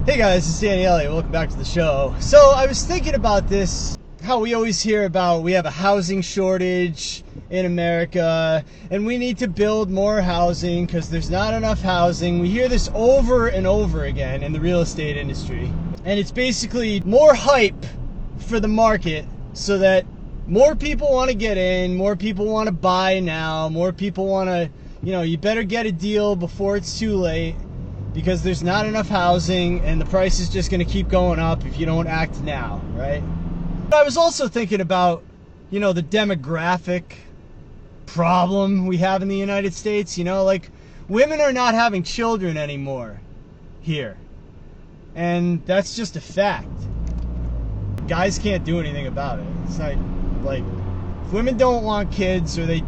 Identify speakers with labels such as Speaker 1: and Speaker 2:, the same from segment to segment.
Speaker 1: Hey guys, it's Danny Elliott. Welcome back to the show. So I was thinking about this, how we always hear about we have a housing shortage in America and we need to build more housing because there's not enough housing. We hear this over and over again in the real estate industry. And it's basically more hype for the market so that more people want to get in, more people want to buy now, more people want to, you better get a deal before it's too late, because there's not enough housing and the price is just going to keep going up if you don't act now, right? But I was also thinking about, the demographic problem we have in the United States. Like women are not having children anymore here. And that's just a fact. Guys can't do anything about it. It's not like if women don't want kids or they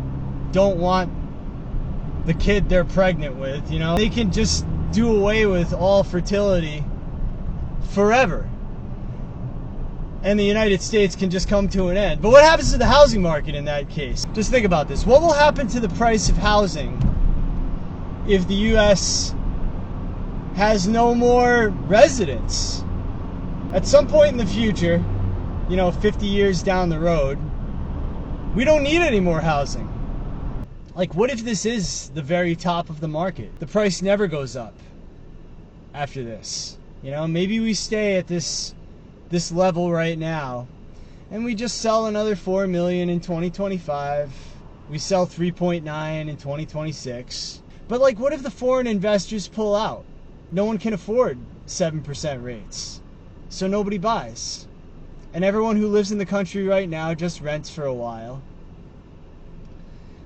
Speaker 1: don't want the kid they're pregnant with, they can just do away with all fertility forever. And the United States can just come to an end. But what happens to the housing market in that case? Just think about this. What will happen to the price of housing if the U.S. has no more residents? At some point in the future, 50 years down the road, we don't need any more housing. Like, what if this is the very top of the market? The price never goes up after this. Maybe we stay at this level right now and we just sell another 4 million in 2025. We sell 3.9 in 2026. But like, what if the foreign investors pull out? No one can afford 7% rates, so nobody buys. And everyone who lives in the country right now just rents for a while.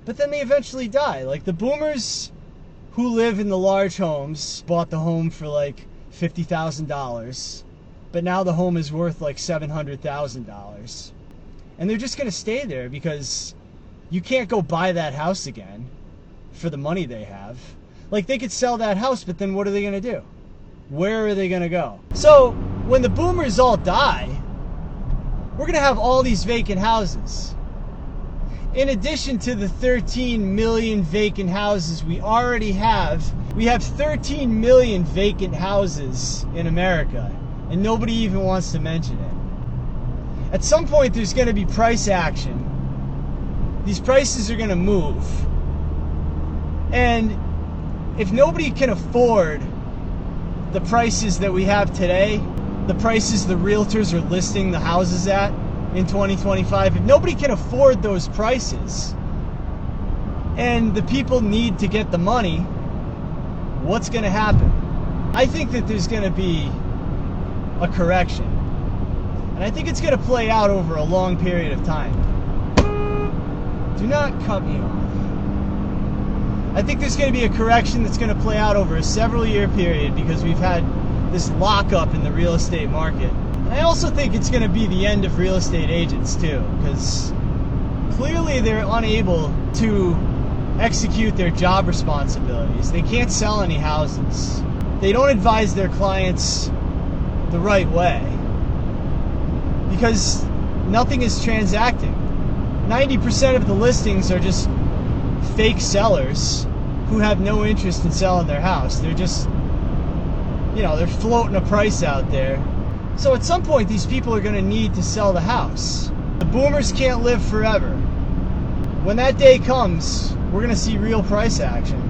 Speaker 1: But then they eventually die. Like the boomers who live in the large homes bought the home for like $50,000, but now the home is worth like $700,000. And they're just going to stay there because you can't go buy that house again for the money they have. Like they could sell that house, but then what are they going to do? Where are they going to go? So when the boomers all die, we're going to have all these vacant houses. In addition to the 13 million vacant houses we already have, we have 13 million vacant houses in America, and nobody even wants to mention it. At some point, there's going to be price action. These prices are going to move. And if nobody can afford the prices that we have today, the prices the realtors are listing the houses at in 2025, if nobody can afford those prices and the people need to get the money, what's going to happen? I think that there's going to be a correction. And I think it's going to play out over a long period of time. Do not cut me off. I think there's going to be a correction that's going to play out over a several-year period because we've had this lockup in the real estate market. I also think it's going to be the end of real estate agents too, because clearly they're unable to execute their job responsibilities. They can't sell any houses. They don't advise their clients the right way because nothing is transacting. 90% of the listings are just fake sellers who have no interest in selling their house. They're just, they're floating a price out there. So at some point, these people are going to need to sell the house. The boomers can't live forever. When that day comes, we're going to see real price action.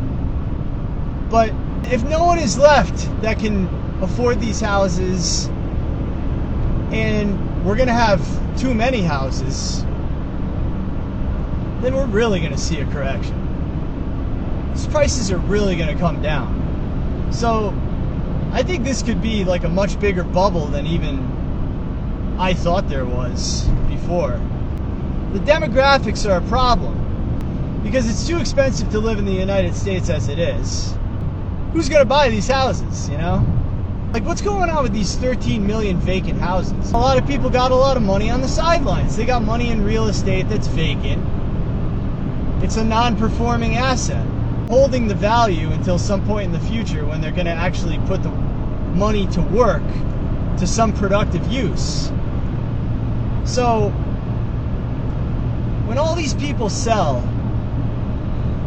Speaker 1: But if no one is left that can afford these houses, and we're going to have too many houses, then we're really going to see a correction. These prices are really going to come down. So I think this could be like a much bigger bubble than even I thought there was before. The demographics are a problem because it's too expensive to live in the United States as it is. Who's going to buy these houses, Like, what's going on with these 13 million vacant houses? A lot of people got a lot of money on the sidelines. They got money in real estate that's vacant. It's a non-performing asset, holding the value until some point in the future when they're going to actually put the money to work to some productive use. So when all these people sell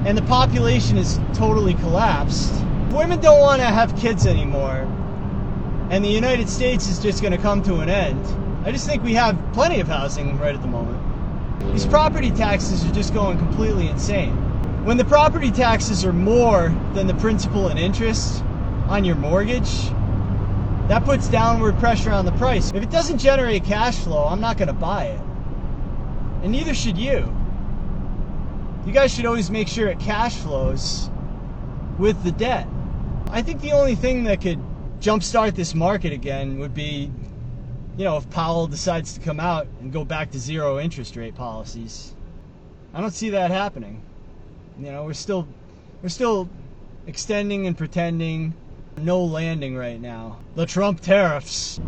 Speaker 1: and the population is totally collapsed, women don't want to have kids anymore, and the United States is just going to come to an end. I just think we have plenty of housing right at the moment. These property taxes are just going completely insane. When the property taxes are more than the principal and interest on your mortgage, that puts downward pressure on the price. If it doesn't generate cash flow, I'm not going to buy it. And neither should you. You guys should always make sure it cash flows with the debt. I think the only thing that could jumpstart this market again would be, if Powell decides to come out and go back to zero interest rate policies. I don't see that happening. We're still extending and pretending. No landing right now. The Trump tariffs.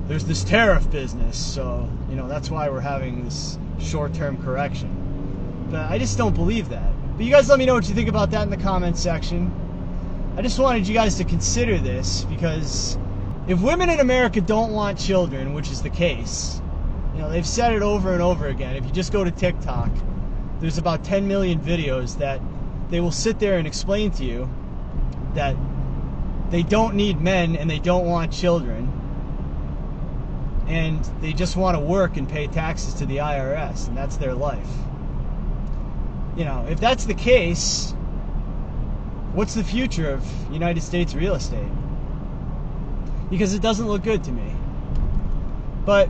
Speaker 1: There's this tariff business, so that's why we're having this short-term correction. But I just don't believe that. But you guys let me know what you think about that in the comments section. I just wanted you guys to consider this, because if women in America don't want children, which is the case, they've said it over and over again. If you just go to TikTok, there's about 10 million videos that they will sit there and explain to you that they don't need men and they don't want children, and they just want to work and pay taxes to the IRS, and that's their life. If that's the case, what's the future of United States real estate? Because it doesn't look good to me. But,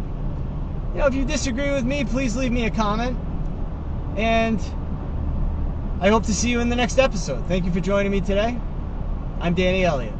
Speaker 1: if you disagree with me, please leave me a comment. And I hope to see you in the next episode. Thank you for joining me today. I'm Danny Elliott.